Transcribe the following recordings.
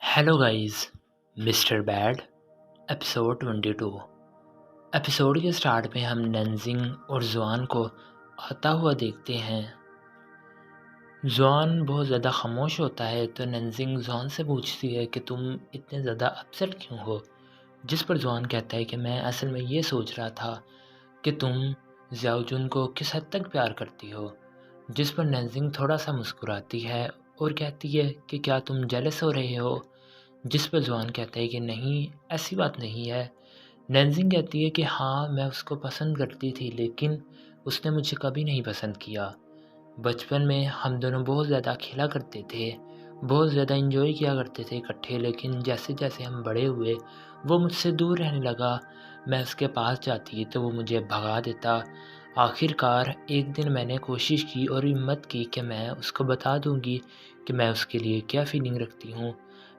Hello guys, mister bad episode 22। Episode के start में हम नंजिंग और जुआन को आता हुआ देखते हैं। जुआन बहुत ज़्यादा खामोश होता है तो नंजिंग जुआन से पूछती है कि तुम इतने ज़्यादा अपसेट क्यों हो। जिस पर जुआन कहता है कि मैं असल में ये सोच रहा था कि तुम ज़ियाओजुन को किस हद तक प्यार करती हो। जिस पर नंजिंग थोड़ा सा मुस्कुराती है और कहती है कि क्या तुम जेलस हो रहे हो। जिस पर जुआन कहता है कि नहीं, ऐसी बात नहीं है। नैन्जिंग कहती है कि हाँ, मैं उसको पसंद करती थी लेकिन उसने मुझे कभी नहीं पसंद किया। बचपन में हम दोनों बहुत ज़्यादा खेला करते थे, बहुत ज़्यादा एंजॉय किया करते थे इकट्ठे, लेकिन जैसे जैसे हम बड़े हुए वो मुझसे दूर रहने लगा। मैं उसके पास जाती तो वो मुझे भगा देता। आखिरकार एक दिन मैंने कोशिश की और हिम्मत की कि मैं उसको बता दूंगी कि मैं उसके लिए क्या फ़ीलिंग रखती हूँ।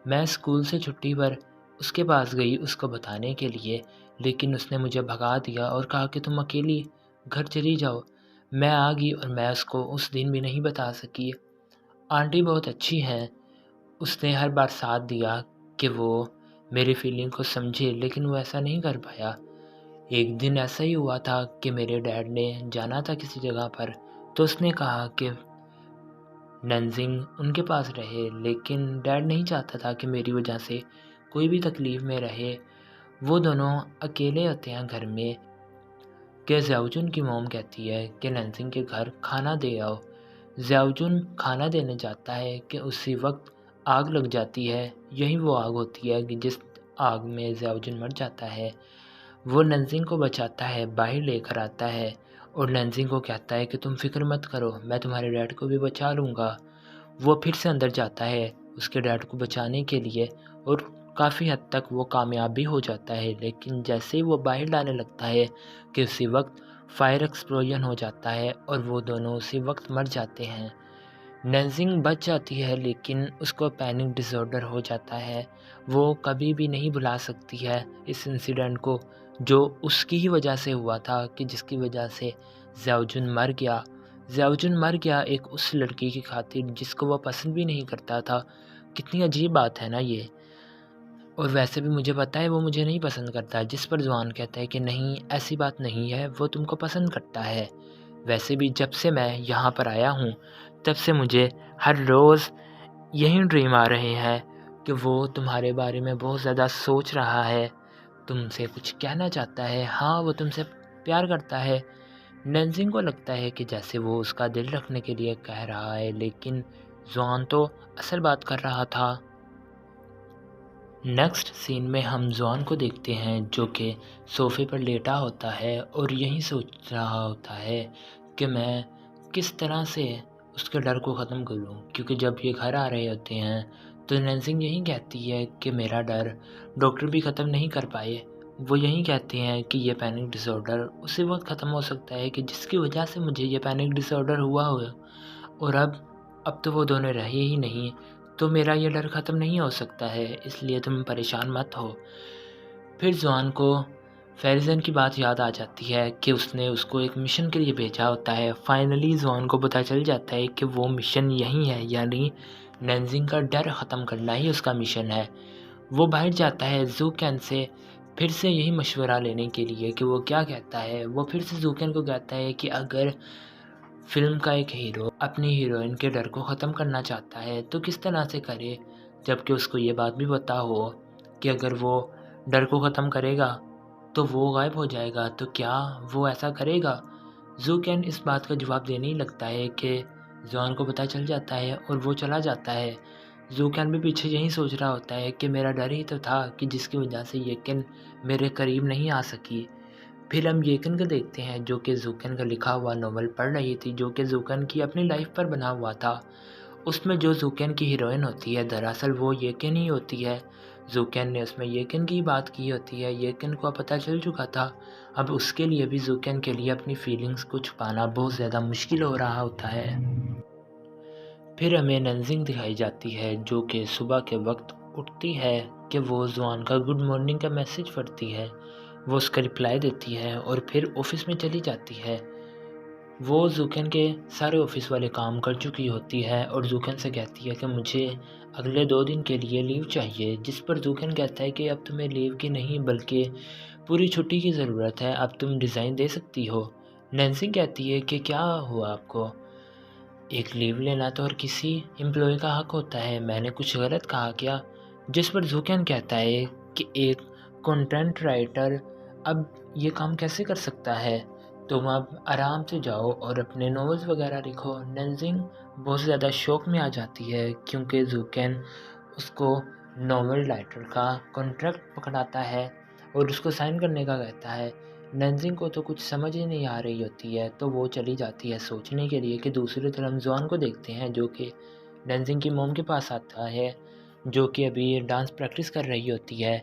मैं स्कूल से छुट्टी पर उसके पास गई उसको बताने के लिए, लेकिन उसने मुझे भगा दिया और कहा कि तुम अकेली घर चली जाओ। मैं आ गई और मैं उसको उस दिन भी नहीं बता सकी। आंटी बहुत अच्छी हैं, उसने हर बार साथ दिया कि वो मेरी फीलिंग को समझे, लेकिन वो ऐसा नहीं कर पाया। एक दिन ऐसा ही हुआ था कि मेरे डैड ने जाना था किसी जगह पर, तो उसने कहा कि नंजिंग उनके पास रहे, लेकिन डैड नहीं चाहता था कि मेरी वजह से कोई भी तकलीफ़ में रहे। वो दोनों अकेले होते हैं घर में कि ज़ियाओजुन की मॉम कहती है कि नंजिंग के घर खाना दे आओ। ज़ियाओजुन खाना देने जाता है कि उसी वक्त आग लग जाती है। यही वो आग होती है कि जिस आग में ज़ियाओजुन मर जाता है। वो नंजिंग को बचाता है, बाहर लेकर आता है और नंजिंग को कहता है कि तुम फ़िक्र मत करो, मैं तुम्हारे डैड को भी बचा लूँगा। वो फिर से अंदर जाता है उसके डैड को बचाने के लिए और काफ़ी हद तक वो कामयाब भी हो जाता है, लेकिन जैसे ही वो बाहर लाने लगता है कि उसी वक्त फायर एक्सप्लोजन हो जाता है और वो दोनों उसी वक्त मर जाते हैं। नंजिंग बच जाती है लेकिन उसको पैनिक डिसऑर्डर हो जाता है। वो कभी भी नहीं भुला सकती है इस इंसिडेंट को जो उसकी ही वजह से हुआ था, कि जिसकी वजह से ज़ियाओजुन मर गया। ज़ियाओजुन मर गया एक उस लड़की की खातिर जिसको वो पसंद भी नहीं करता था। कितनी अजीब बात है ना ये। और वैसे भी मुझे पता है वो मुझे नहीं पसंद करता। जिस पर जुआन कहता है कि नहीं, ऐसी बात नहीं है, वो तुमको पसंद करता है। वैसे भी जब से मैं यहाँ पर आया हूँ तब से मुझे हर रोज़ यही ड्रीम आ रहे हैं कि वो तुम्हारे बारे में बहुत ज़्यादा सोच रहा है, तुमसे कुछ कहना चाहता है। हाँ, वो तुमसे प्यार करता है। नंजिंग को लगता है कि जैसे वो उसका दिल रखने के लिए कह रहा है, लेकिन जुआन तो असल बात कर रहा था। नेक्स्ट सीन में हम जुआन को देखते हैं जो कि सोफ़े पर लेटा होता है और यही सोच रहा होता है कि मैं किस तरह से उसके डर को ख़त्म करूं, क्योंकि जब ये घर आ रहे होते हैं तो नंजिंग यही कहती है कि मेरा डर डॉक्टर भी ख़त्म नहीं कर पाए। वो यही कहते हैं कि ये पैनिक डिसऑर्डर उसी वक्त ख़त्म हो सकता है कि जिसकी वजह से मुझे ये पैनिक डिसऑर्डर हुआ हो, और अब तो वो दोनों रहे ही नहीं, तो मेरा ये डर ख़त्म नहीं हो सकता है, इसलिए तुम परेशान मत हो। फिर जुआन को फ़ेरिज़न की बात याद आ जाती है कि उसने उसको एक मिशन के लिए भेजा होता है। फाइनली जुआन को पता चल जाता है कि वो मिशन यही है, यानी नंजिंग का डर ख़त्म करना ही उसका मिशन है। वो बाहर जाता है ज़ूकेन से फिर से यही मशवरा लेने के लिए कि वो क्या कहता है। वो फिर से ज़ूकेन को कहता है कि अगर फिल्म का एक हीरो अपनी हीरोइन के डर को ख़त्म करना चाहता है तो किस तरह से करे, जबकि उसको ये बात भी पता हो कि अगर वो डर को ख़त्म करेगा तो वो गायब हो जाएगा, तो क्या वो ऐसा करेगा। ज़ूकेन इस बात का जवाब देने ही लगता है कि जॉन को पता चल जाता है और वो चला जाता है। ज़ूकेन भी पीछे यही सोच रहा होता है कि मेरा डर ही तो था कि जिसकी वजह से येकेन मेरे करीब नहीं आ सकी। फिर हम येकेन को देखते हैं जो कि ज़ूकेन का लिखा हुआ नॉवल पढ़ रही थी, जो कि ज़ूकेन की अपनी लाइफ पर बना हुआ था। उसमें जो ज़ूकेन की हीरोइन होती है दरअसल वो येकेन ही होती है। ज़ूकेन ने उसमें येकेन की बात की होती है। येकेन को पता चल चुका था। अब उसके लिए भी ज़ूकेन के लिए अपनी फीलिंग्स को छुपाना बहुत ज़्यादा मुश्किल हो रहा होता है। फिर हमें नंजिंग दिखाई जाती है जो कि सुबह के वक्त उठती है कि वो जुआन का गुड मॉर्निंग का मैसेज पढ़ती है। वो उसका रिप्लाई देती है और फिर ऑफिस में चली जाती है। वो ज़ूकन के सारे ऑफ़िस वाले काम कर चुकी होती है और ज़ूकन से कहती है कि मुझे अगले 2 दिन के लिए लीव चाहिए, जिस पर ज़ूकन कहता है कि अब तुम्हें लीव की नहीं बल्कि पूरी छुट्टी की ज़रूरत है, अब तुम रिज़ाइन दे सकती हो। नैन्सी कहती है कि क्या हुआ आपको? एक लीव लेना तो हर किसी एम्प्लॉय का हक होता है, मैंने कुछ गलत कहा क्या? जिस पर ज़ूकन कहता है कि एक कंटेंट राइटर अब ये काम कैसे कर सकता है? तुम अब आराम से जाओ और अपने नॉवेल्स वगैरह लिखो। नेंजिंग बहुत ज़्यादा शौक में आ जाती है क्योंकि ज़ूकन उसको नॉवेल राइटर का कॉन्ट्रैक्ट पकड़ाता है और उसको साइन करने का कहता है। नेंजिंग को तो कुछ समझ ही नहीं आ रही होती है, तो वो चली जाती है सोचने के लिए कि दूसरी तरफ जॉन को देखते हैं जो कि नेंजिंग की मॉम के पास आता है, जो कि अभी डांस प्रैक्टिस कर रही होती है।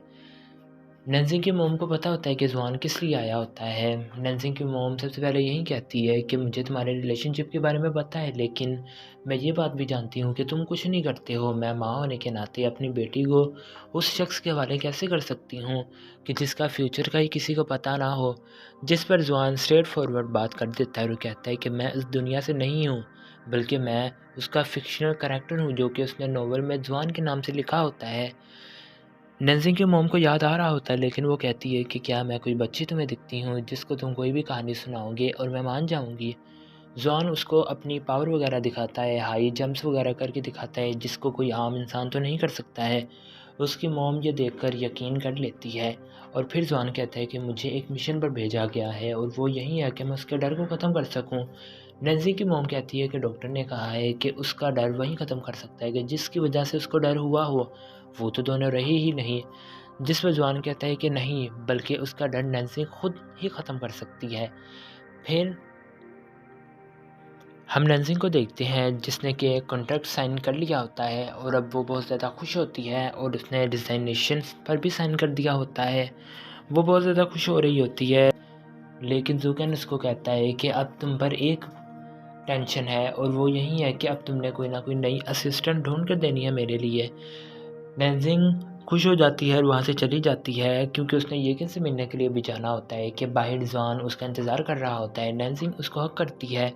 नेंजिंग की मॉम को पता होता है कि ज़ुआन किस लिए आया होता है। नेंजिंग की मॉम सबसे पहले यही कहती है कि मुझे तुम्हारे रिलेशनशिप के बारे में पता है, लेकिन मैं ये बात भी जानती हूँ कि तुम कुछ नहीं करते हो। मैं माँ होने के नाते अपनी बेटी को उस शख्स के हवाले कैसे कर सकती हूँ कि जिसका फ्यूचर का ही किसी को पता ना हो। जिस पर ज़ुआन स्ट्रेट फॉरवर्ड बात कर देता है और कहता है कि मैं इस दुनिया से नहीं हूँ, बल्कि मैं उसका फ़िक्शनल कैरेक्टर हूँ जो कि उसने नॉवल में ज़ुआन के नाम से लिखा होता है। नेंजिंग की मॉम को याद आ रहा होता है, लेकिन वो कहती है कि क्या मैं कोई बच्ची तुम्हें दिखती हूँ जिसको तुम कोई भी कहानी सुनाओगे और मैं मान जाऊँगी। जॉन उसको अपनी पावर वगैरह दिखाता है, हाई जंप्स वगैरह करके दिखाता है जिसको कोई आम इंसान तो नहीं कर सकता है। उसकी मॉम ये देखकर यकीन कर लेती है और फिर जॉन कहता है कि मुझे एक मिशन पर भेजा गया है और वो यही है कि मैं उसके डर को ख़त्म कर सकूं। नेंजी की मॉम कहती है कि डॉक्टर ने कहा है कि उसका डर वही ख़त्म कर सकता है कि जिसकी वजह से उसको डर हुआ हो, वो तो दोनों रही ही नहीं। जिस पर जॉन कहता है कि नहीं, बल्कि उसका डर नेंसी खुद ही ख़त्म कर सकती है। फिर हम नेंजिंग को देखते हैं जिसने कि कॉन्ट्रैक्ट साइन कर लिया होता है और अब वो बहुत ज़्यादा खुश होती है और उसने रिज़ाइनेशन पर भी साइन कर दिया होता है। वो बहुत ज़्यादा खुश हो रही होती है, लेकिन ज़ूकन उसको कहता है कि अब तुम पर एक टेंशन है और वो यही है कि अब तुमने कोई ना कोई नई असिस्टेंट ढूंढ कर देनी है मेरे लिए। नेंजिंग खुश हो जाती है और वहाँ से चली जाती है क्योंकि उसने येकिन से मिलने के लिए भी जाना होता है कि बाहर जॉन उसका इंतज़ार कर रहा होता है। नेंजिंग उसको हक करती है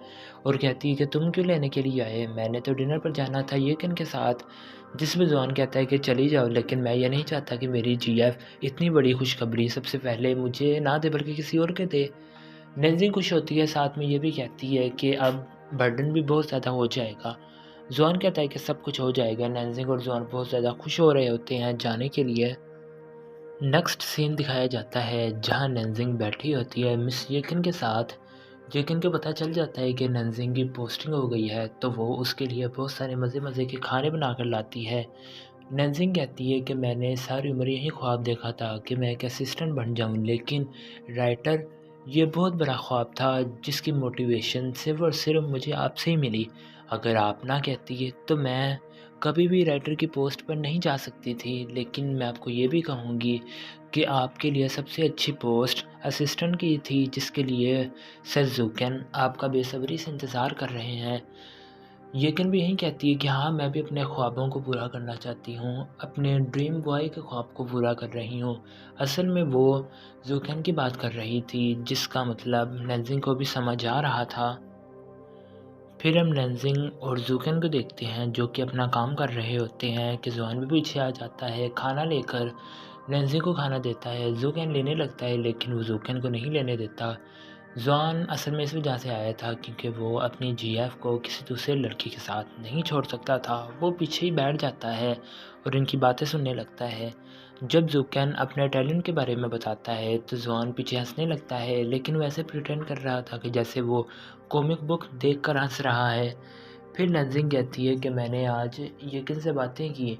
और कहती है कि तुम क्यों लेने के लिए आए, मैंने तो डिनर पर जाना था येकिन के साथ। जिसमें जॉन कहता है कि चली जाओ, लेकिन मैं ये नहीं चाहता कि मेरी जीएफ इतनी बड़ी खुशखबरी सबसे पहले मुझे ना दे बल्कि किसी और के दे। नेंजिंग खुश होती है, साथ में ये भी कहती है कि अब बर्डन भी बहुत ज़्यादा हो जाएगा। जॉन कहता है कि सब कुछ हो जाएगा। नेंजिंग और जॉन बहुत ज़्यादा खुश हो रहे होते हैं जाने के लिए। नेक्स्ट सीन दिखाया जाता है जहां नेंजिंग बैठी होती है मिस येकिन के साथ। येकिन को पता चल जाता है कि नेंजिंग की पोस्टिंग हो गई है, तो वो उसके लिए बहुत सारे मज़े मज़े के खाने बना कर लाती है। नेंजिंग कहती है कि मैंने सारी उम्र यही ख्वाब देखा था कि मैं एक असिस्टेंट बन जाऊं, लेकिन राइटर ये बहुत बड़ा ख्वाब था जिसकी मोटिवेशन सिर्फ और सिर्फ मुझे आपसे ही मिली। अगर आप ना कहती तो मैं कभी भी राइटर की पोस्ट पर नहीं जा सकती थी, लेकिन मैं आपको ये भी कहूँगी कि आपके लिए सबसे अच्छी पोस्ट असिस्टेंट की थी, जिसके लिए सर ज़ूकन आपका बेसब्री से इंतज़ार कर रहे हैं। येकिन भी यही कहती है कि हाँ, मैं भी अपने ख्वाबों को पूरा करना चाहती हूँ, अपने ड्रीम बॉय के ख्वाब को पूरा कर रही हूँ। असल में वो ज़ूकन की बात कर रही थी, जिसका मतलब नेंजिंग को भी समझ आ रहा था। फिर हम नेंजिंग और ज़ूकन को देखते हैं जो कि अपना काम कर रहे होते हैं कि ज़ुआन भी पीछे आ जाता है खाना लेकर। नेंजिंग को खाना देता है, ज़ूकन लेने लगता है, लेकिन वो ज़ूकन को नहीं लेने देता। जॉन असल में इस वजह से आया था क्योंकि वो अपनी जीएफ को किसी दूसरे लड़की के साथ नहीं छोड़ सकता था। वो पीछे ही बैठ जाता है और इनकी बातें सुनने लगता है। जब ज़ूकन अपने टैलेंट के बारे में बताता है तो जॉन पीछे हंसने लगता है, लेकिन वैसे प्रिटेंड कर रहा था कि जैसे वो कॉमिक बुक देखकर हंस रहा है। फिर नेंजिंग कहती है कि मैंने आज येकिन से बातें की,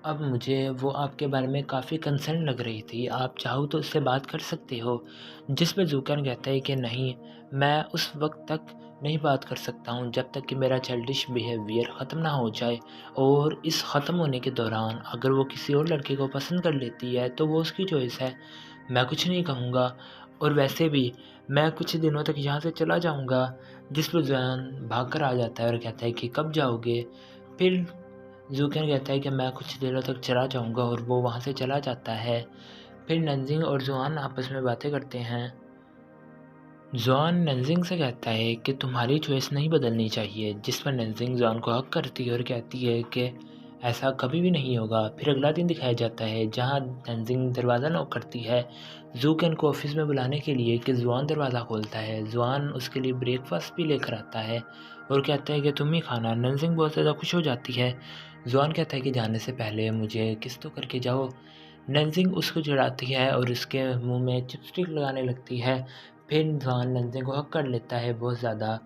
अब मुझे वो आपके बारे में काफ़ी कंसर्न लग रही थी, आप चाहो तो उससे बात कर सकते हो। जिस पे ज़ूकन कहता है कि नहीं, मैं उस वक्त तक नहीं बात कर सकता हूँ जब तक कि मेरा चाइल्डिश बिहेवियर ख़त्म ना हो जाए, और इस ख़त्म होने के दौरान अगर वो किसी और लड़के को पसंद कर लेती है तो वो उसकी चॉइस है, मैं कुछ नहीं कहूँगा। और वैसे भी मैं कुछ दिनों तक यहाँ से चला जाऊँगा। जिस पर जॉन भाग कर आ जाता है और कहता है कि कब जाओगे। फिर ज़ूकन कहता है कि मैं कुछ दिनों तक चला जाऊँगा और वो वहाँ से चला जाता है। फिर नेंजिंग और जॉन आपस में बातें करते हैं। जॉन नंजिंग से कहता है कि तुम्हारी चॉइस नहीं बदलनी चाहिए, जिस पर नंजिंग जॉन को हक करती है और कहती है कि ऐसा कभी भी नहीं होगा। फिर अगला दिन दिखाया जाता है जहां नंजिंग दरवाज़ा नॉक करती है जूकेन को ऑफिस में बुलाने के लिए कि जुआन दरवाज़ा खोलता है। जुआन उसके लिए ब्रेकफास्ट भी लेकर आता है और कहता है कि तुम ही खाना। नंजिंग बहुत ज़्यादा खुश हो जाती है। जुआन कहता है कि जाने से पहले मुझे किस तो करके जाओ। नंजिंग उसको चिढ़ाती है और उसके मुंह में चिपस्टिक लगाने लगती है। फिर जुआन नंजिंग को हक कर लेता है बहुत ज़्यादा।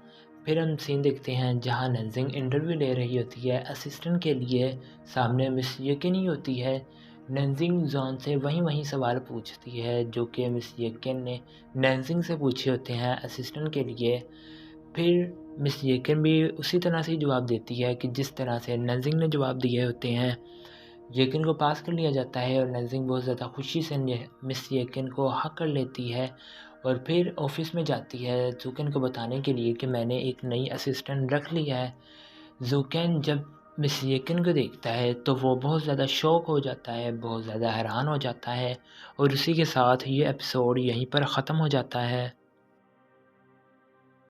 फिर हम सीन देखते हैं जहां नंजिंग इंटरव्यू ले रही होती है असिस्टेंट के लिए। सामने मिस येकिन ही होती है। नंजिंग जॉन से वही सवाल पूछती है जो कि मिस येकिन ने नंजिंग से पूछे होते हैं असिस्टेंट के लिए। फिर मिस येकिन भी उसी तरह से जवाब देती है कि जिस तरह से नंजिंग ने जवाब दिए होते हैं। येकिन को पास कर लिया जाता है और नंजिंग बहुत ज़्यादा खुशी से मिस येकिन को हक कर लेती है और फिर ऑफिस में जाती है जूकेन को बताने के लिए कि मैंने एक नई असिस्टेंट रख ली है। जूकेन जब मिस येकिन को देखता है तो वो बहुत ज़्यादा शॉक हो जाता है, बहुत ज़्यादा हैरान हो जाता है और उसी के साथ ये एपिसोड यहीं पर ख़त्म हो जाता है।